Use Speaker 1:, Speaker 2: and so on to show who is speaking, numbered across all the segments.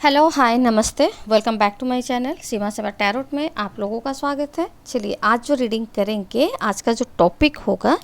Speaker 1: Hello hi नमस्ते, welcome back to my channel Seema Seva tarot में आप लोगों का स्वागत है। चलिए आज जो रीडिंग करेंगे, आज का जो टॉपिक होगा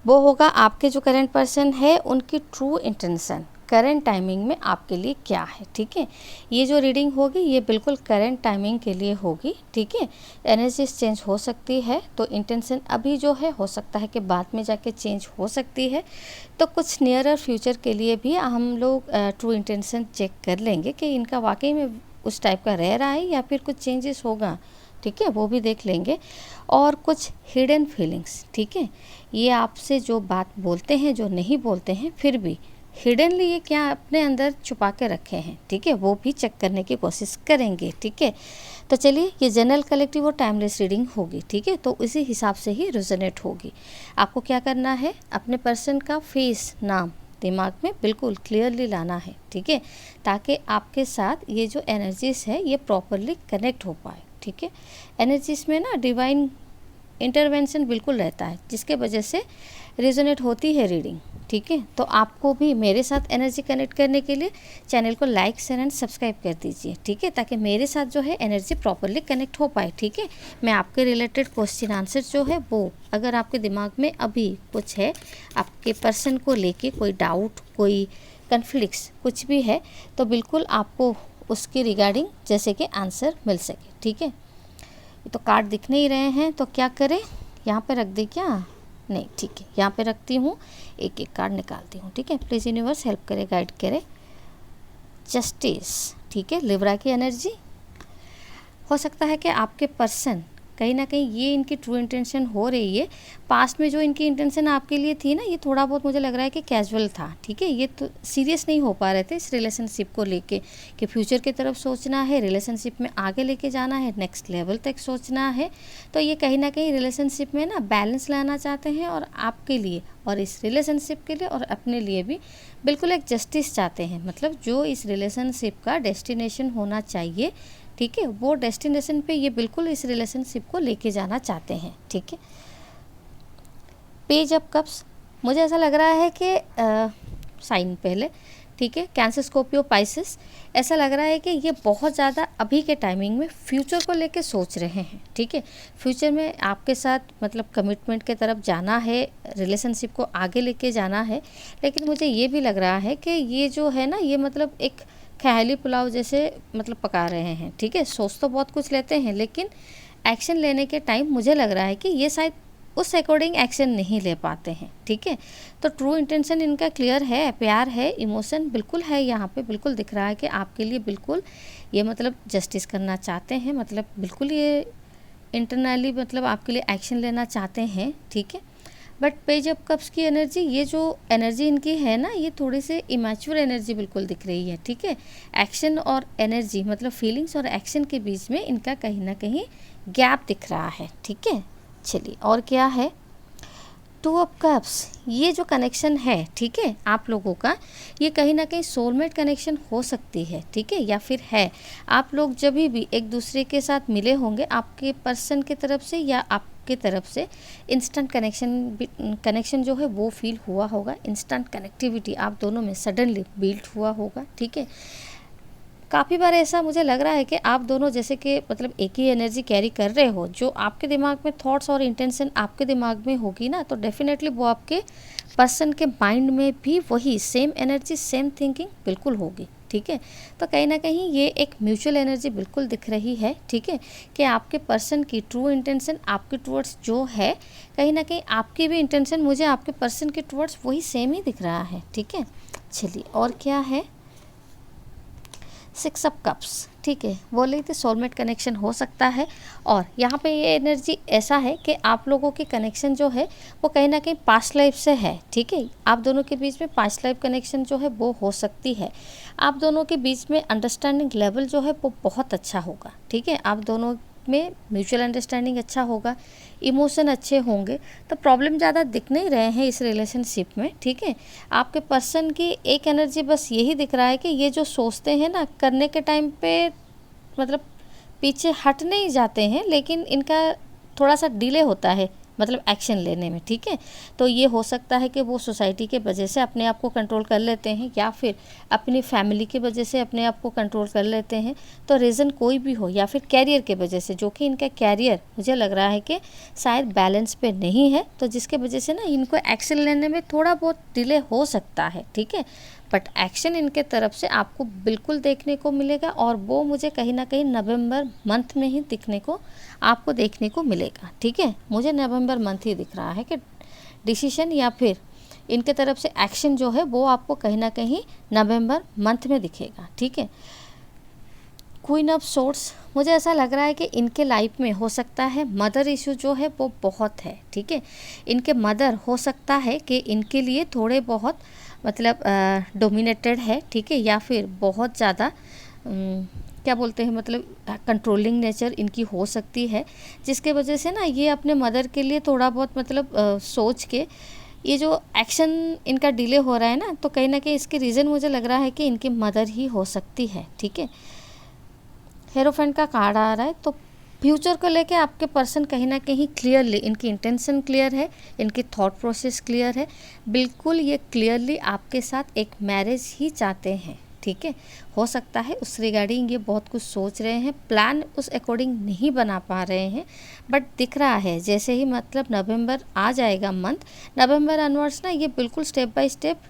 Speaker 1: वो होगा आपके जो करंट पर्सन है उनकी ट्रू इंटेंशन करंट टाइमिंग में आपके लिए क्या है। ठीक है, ये जो रीडिंग होगी ये बिल्कुल करंट टाइमिंग के लिए होगी। ठीक है, एनर्जीज चेंज हो सकती है, तो इंटेंशन अभी जो है हो सकता है कि बाद में जाके चेंज हो सकती है। तो कुछ नियरर फ्यूचर के लिए भी हम लोग ट्रू इंटेंशन चेक कर लेंगे कि इनका वाकई में उस टाइप का रह रहा है या फिर कुछ चेंजेस होगा। ठीक है, वो भी देख लेंगे। और कुछ हिडन फीलिंग्स, ठीक है, ये आपसे जो बात बोलते हैं, जो नहीं बोलते हैं, फिर भी हिडनली ये क्या अपने अंदर छुपा के रखे हैं, ठीक है, वो भी चेक करने की कोशिश करेंगे। ठीक है, तो चलिए ये जनरल कलेक्टिव और टाइमलेस रीडिंग होगी। ठीक है, तो इसी हिसाब से ही रेजोनेट होगी। आपको क्या करना है, अपने पर्सन का फेस, नाम दिमाग में बिल्कुल क्लियरली लाना है। ठीक है, ताकि आपके साथ ये जो एनर्जीज है ये प्रॉपरली कनेक्ट हो पाए। ठीक है, एनर्जीज में ना डिवाइन इंटरवेंशन बिल्कुल रहता है, जिसके वजह से रेजोनेट होती है रीडिंग। ठीक है, तो आपको भी मेरे साथ एनर्जी कनेक्ट करने के लिए चैनल को लाइक शेयर एंड सब्सक्राइब कर दीजिए। ठीक है, ताकि मेरे साथ जो है एनर्जी प्रॉपरली कनेक्ट हो पाए। ठीक है, मैं आपके रिलेटेड क्वेश्चन आंसर जो है वो, अगर आपके दिमाग में अभी कुछ है, आपके पर्सन को लेके कोई डाउट, कोई कन्फ्लिक्ट्स कुछ भी है, तो बिल्कुल आपको उसके रिगार्डिंग जैसे कि आंसर मिल सके। ठीक है, तो कार्ड दिख नहीं रहे हैं तो क्या करें, यहाँ पे रख दे क्या? नहीं, ठीक है, यहाँ पे रखती हूँ, एक एक कार्ड निकालती हूँ। ठीक है, प्लीज़ यूनिवर्स हेल्प करे, गाइड करे। जस्टिस, ठीक है, लिब्रा की एनर्जी। हो सकता है कि आपके पर्सन कहीं ना कहीं ये इनकी ट्रू इंटेंशन हो रही है। पास्ट में जो इनकी इंटेंशन आपके लिए थी ना, ये थोड़ा बहुत मुझे लग रहा है कि कैजुअल था। ठीक है, ये तो सीरियस नहीं हो पा रहे थे इस रिलेशनशिप को लेके कि फ्यूचर की तरफ सोचना है, रिलेशनशिप में आगे लेके जाना है, नेक्स्ट लेवल तक सोचना है। तो ये कहीं ना कहीं रिलेशनशिप में ना बैलेंस लाना चाहते हैं, और आपके लिए और इस रिलेशनशिप के लिए और अपने लिए भी बिल्कुल एक जस्टिस चाहते हैं। मतलब जो इस रिलेशनशिप का डेस्टिनेशन होना चाहिए, ठीक है, वो डेस्टिनेशन पे ये बिल्कुल इस रिलेशनशिप को लेके जाना चाहते हैं। ठीक है, पेज ऑफ कप्स, मुझे ऐसा लग रहा है कि साइन पहले, ठीक है, कैंसर, स्कॉर्पियो, पाइसेस, ऐसा लग रहा है कि ये बहुत ज़्यादा अभी के टाइमिंग में फ्यूचर को लेके सोच रहे हैं। ठीक है, फ्यूचर में आपके साथ मतलब कमिटमेंट के तरफ जाना है, रिलेशनशिप को आगे लेके जाना है। लेकिन मुझे ये भी लग रहा है कि ये जो है ना, ये मतलब एक ख़याली पुलाव जैसे मतलब पका रहे हैं। ठीक है, सोच तो बहुत कुछ लेते हैं, लेकिन एक्शन लेने के टाइम मुझे लग रहा है कि ये शायद उस अकॉर्डिंग एक्शन नहीं ले पाते हैं। ठीक है, तो ट्रू इंटेंशन इनका क्लियर है, प्यार है, इमोशन बिल्कुल है, यहाँ पे बिल्कुल दिख रहा है कि आपके लिए बिल्कुल ये मतलब जस्टिस करना चाहते हैं, मतलब बिल्कुल ये इंटरनली मतलब आपके लिए एक्शन लेना चाहते हैं। ठीक है, बट पेज ऑफ कप्स की एनर्जी, ये जो एनर्जी इनकी है ना, ये थोड़ी सी इमैच्योर एनर्जी बिल्कुल दिख रही है। ठीक है, एक्शन और एनर्जी मतलब फीलिंग्स और एक्शन के बीच में इनका कहीं ना कहीं गैप दिख रहा है। ठीक है, चलिए और क्या है, टू ऑफ कप्स, ये जो कनेक्शन है, ठीक है, आप लोगों का ये कहीं ना कहीं सोलमेट कनेक्शन हो सकती है। ठीक है, या फिर है, आप लोग जब भी एक दूसरे के साथ मिले होंगे, आपके पर्सन की तरफ से या आपके तरफ से इंस्टेंट कनेक्शन जो है वो फील हुआ होगा। इंस्टेंट कनेक्टिविटी आप दोनों में सडनली बिल्ड हुआ होगा। ठीक है, काफ़ी बार ऐसा मुझे लग रहा है कि आप दोनों जैसे कि मतलब एक ही एनर्जी कैरी कर रहे हो। जो आपके दिमाग में थॉट्स और इंटेंशन आपके दिमाग में होगी ना, तो डेफिनेटली वो आपके पर्सन के माइंड में भी वही सेम एनर्जी, सेम थिंकिंग बिल्कुल होगी। ठीक है, तो कहीं ना कहीं ये एक म्यूचुअल एनर्जी बिल्कुल दिख रही है। ठीक है, कि आपके पर्सन की ट्रू इंटेंशन आपके टूवर्ड्स जो है, कहीं ना कहीं आपकी भी इंटेंशन मुझे आपके पर्सन के टूवर्ड्स वही सेम ही दिख रहा है। ठीक है, चलिए और क्या है, सिक्स ऑफ कप्स, ठीक है, बोले थे सोलमेट कनेक्शन हो सकता है। और यहाँ पे ये एनर्जी ऐसा है कि आप लोगों की कनेक्शन जो है वो कहीं ना कहीं पास्ट लाइफ से है। ठीक है, आप दोनों के बीच में पास्ट लाइफ कनेक्शन जो है वो हो सकती है। आप दोनों के बीच में अंडरस्टैंडिंग लेवल जो है वो बहुत अच्छा होगा। ठीक है, आप दोनों में म्यूचुअल अंडरस्टैंडिंग अच्छा होगा, इमोशन अच्छे होंगे, तो प्रॉब्लम ज़्यादा दिख नहीं रहे हैं इस रिलेशनशिप में। ठीक है, आपके पर्सन की एक एनर्जी बस यही दिख रहा है कि ये जो सोचते हैं ना, करने के टाइम पे मतलब पीछे हट नहीं जाते हैं, लेकिन इनका थोड़ा सा डिले होता है मतलब एक्शन लेने में, ठीक है। तो ये हो सकता है कि वो सोसाइटी के वजह से अपने आप को कंट्रोल कर लेते हैं या फिर अपनी फैमिली की वजह से अपने आप को कंट्रोल कर लेते हैं। तो रीज़न कोई भी हो, या फिर कैरियर के वजह से, जो कि इनका कैरियर मुझे लग रहा है कि शायद बैलेंस पे नहीं है, तो जिसके वजह से ना इनको एक्शन लेने में थोड़ा बहुत डिले हो सकता है, ठीक है। बट एक्शन इनके तरफ से आपको बिल्कुल देखने को मिलेगा, और वो मुझे कहीं ना कहीं नवंबर मंथ में ही आपको देखने को मिलेगा, ठीक है। मुझे नवंबर मंथ ही दिख रहा है कि डिसीजन या फिर इनके तरफ से एक्शन जो है वो आपको कहीं ना कहीं नवंबर मंथ में दिखेगा, ठीक है। क्वीन ऑफ सोर्ड्स, मुझे ऐसा लग रहा है कि इनके लाइफ में हो सकता है मदर इशू जो है वो बहुत है, ठीक है। इनके मदर हो सकता है कि इनके लिए थोड़े बहुत मतलब डोमिनेटेड है, ठीक है, या फिर बहुत ज़्यादा क्या बोलते हैं, मतलब कंट्रोलिंग नेचर इनकी हो सकती है, जिसके वजह से ना ये अपने मदर के लिए थोड़ा बहुत मतलब सोच के ये जो एक्शन इनका डिले हो रहा है ना, तो कहीं ना कहीं इसके रीज़न मुझे लग रहा है कि इनकी मदर ही हो सकती है, ठीक है। हेरोफेंट का कार्ड आ रहा है, तो फ्यूचर को लेके आपके पर्सन कहीं ना कहीं क्लियरली, इनकी इंटेंशन क्लियर है, इनकी थॉट प्रोसेस क्लियर है, बिल्कुल ये क्लियरली आपके साथ एक मैरिज ही चाहते हैं, ठीक है। हो सकता है उस रिगार्डिंग ये बहुत कुछ सोच रहे हैं, प्लान उस अकॉर्डिंग नहीं बना पा रहे हैं, बट दिख रहा है जैसे ही मतलब नवंबर आ जाएगा मंथ, नवंबर अनवर्ड्स ना ये बिल्कुल स्टेप बाय स्टेप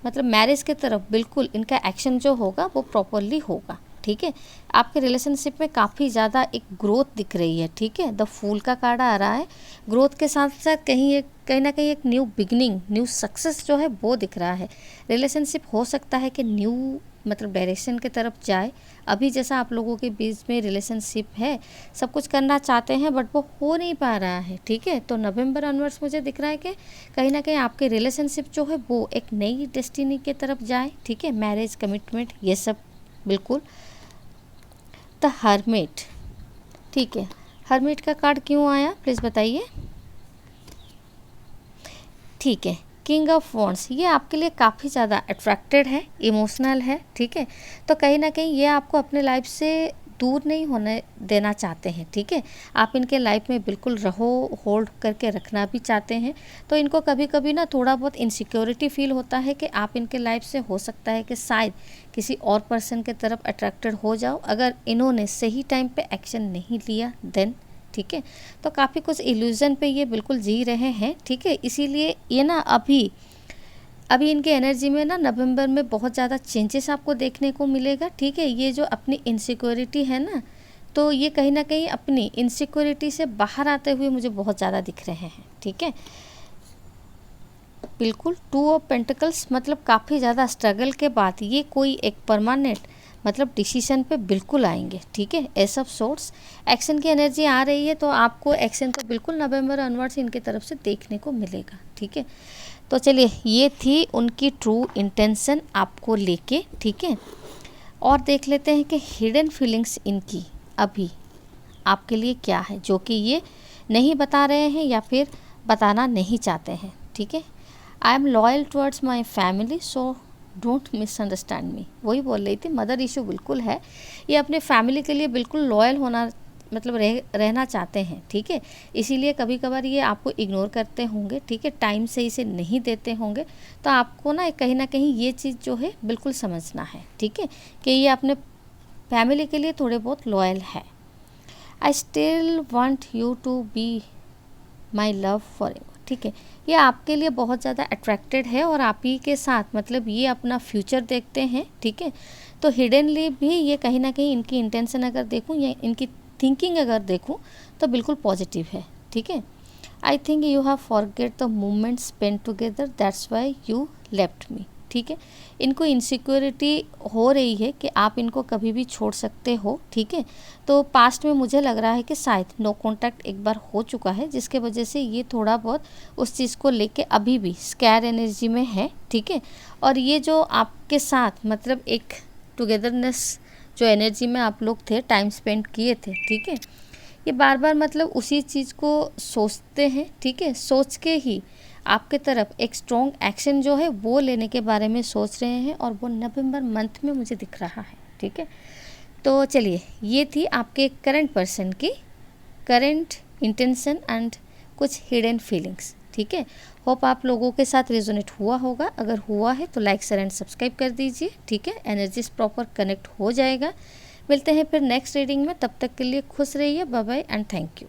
Speaker 1: मतलब मैरिज की तरफ बिल्कुल इनका एक्शन जो होगा वो प्रॉपरली होगा, ठीक है। आपके रिलेशनशिप में काफ़ी ज़्यादा एक ग्रोथ दिख रही है, ठीक है। द फूल का कार्ड आ रहा है, ग्रोथ के साथ साथ कहीं ना कहीं एक न्यू बिगनिंग, न्यू सक्सेस जो है वो दिख रहा है। रिलेशनशिप हो सकता है कि न्यू मतलब डायरेक्शन की तरफ जाए। अभी जैसा आप लोगों के बीच में रिलेशनशिप है, सब कुछ करना चाहते हैं बट वो हो नहीं पा रहा है, ठीक है। तो नवंबर ऑनवर्ड्स मुझे दिख रहा है कि कहीं ना कहीं आपके रिलेशनशिप जो है वो एक नई डेस्टिनी की तरफ जाए, ठीक है। मैरिज, कमिटमेंट, ये सब बिल्कुल। द हर्मिट, ठीक है। हर्मिट का कार्ड क्यों आया प्लीज़ बताइए। ठीक है, किंग ऑफ वॉन्ड्स, ये आपके लिए काफ़ी ज़्यादा अट्रैक्टेड है, इमोशनल है, ठीक है। तो कहीं ना कहीं ये आपको अपने लाइफ से दूर नहीं होने देना चाहते हैं, ठीक है। आप इनके लाइफ में बिल्कुल रहो, होल्ड करके रखना भी चाहते हैं। तो इनको कभी कभी ना थोड़ा बहुत इनसिक्योरिटी फील होता है कि आप इनके लाइफ से हो सकता है कि शायद किसी और पर्सन के तरफ अट्रैक्टेड हो जाओ, अगर इन्होंने सही टाइम पे एक्शन नहीं लिया देन, ठीक है। तो काफ़ी कुछ इल्यूज़न पे ये बिल्कुल जी रहे हैं, ठीक है। इसीलिए ये ना अभी इनके एनर्जी में ना नवंबर में बहुत ज़्यादा चेंजेस आपको देखने को मिलेगा, ठीक है। ये जो अपनी इनसिक्योरिटी है ना, तो ये कहीं ना कहीं अपनी इनसिक्योरिटी से बाहर आते हुए मुझे बहुत ज़्यादा दिख रहे हैं, ठीक है। बिल्कुल 2 ऑफ पेंटिकल्स, मतलब काफ़ी ज़्यादा स्ट्रगल के बाद ये कोई एक परमानेंट मतलब डिसीजन पे बिल्कुल आएंगे, ठीक है। एस ऑफ सोर्ट्स, एक्शन की एनर्जी आ रही है, तो आपको एक्शन तो बिल्कुल नवंबर ऑनवर्ड्स इनकी तरफ से देखने को मिलेगा, ठीक है। तो चलिए, ये थी उनकी ट्रू इंटेंशन आपको लेके, ठीक है। और देख लेते हैं कि हिडन फीलिंग्स इनकी अभी आपके लिए क्या है, जो कि ये नहीं बता रहे हैं या फिर बताना नहीं चाहते हैं, ठीक है। I am loyal towards my family, so don't misunderstand मी, वही बोल रही थी, मदर इशू बिल्कुल है। ये अपने फैमिली के लिए बिल्कुल लॉयल होना मतलब रहना चाहते हैं, ठीक है। इसीलिए कभी कभार ये आपको इग्नोर करते होंगे, ठीक है, टाइम से इसे नहीं देते होंगे। तो आपको ना कहीं ये चीज़ जो है बिल्कुल समझना है, ठीक है, कि ये अपने फैमिली के लिए थोड़े बहुत लॉयल है। I still want you to be my love forever, ठीक है। ये आपके लिए बहुत ज़्यादा अट्रैक्टेड है और आप ही के साथ मतलब ये अपना फ्यूचर देखते हैं, ठीक है। तो हिडनली भी ये कहीं ना कहीं इनकी इंटेंशन अगर देखूँ या इनकी थिंकिंग अगर देखूँ तो बिल्कुल पॉजिटिव है, ठीक है। I think you have forget the moment spend together, that's why you left me, ठीक है। इनको इनसिक्योरिटी हो रही है कि आप इनको कभी भी छोड़ सकते हो, ठीक है। तो पास्ट में मुझे लग रहा है कि शायद नो कॉन्टैक्ट एक बार हो चुका है, जिसके वजह से ये थोड़ा बहुत उस चीज़ को लेके अभी भी स्कैर एनर्जी में है, ठीक है। और ये जो आपके साथ मतलब एक टुगेदरनेस जो एनर्जी में आप लोग थे, टाइम स्पेंड किए थे, ठीक है, ये बार बार मतलब उसी चीज़ को सोचते हैं, ठीक है। सोच के ही आपके तरफ एक स्ट्रॉन्ग एक्शन जो है वो लेने के बारे में सोच रहे हैं, और वो नवंबर मंथ में मुझे दिख रहा है, ठीक है। तो चलिए, ये थी आपके करंट पर्सन की करंट इंटेंशन एंड कुछ हिडन फीलिंग्स। ठीक है, होप आप लोगों के साथ रेजोनेट हुआ होगा। अगर हुआ है तो लाइक शेयर एंड सब्सक्राइब कर दीजिए। ठीक है, एनर्जीज प्रॉपर कनेक्ट हो जाएगा। मिलते हैं फिर नेक्स्ट रीडिंग में, तब तक के लिए खुश रहिए। Bye bye and thank you.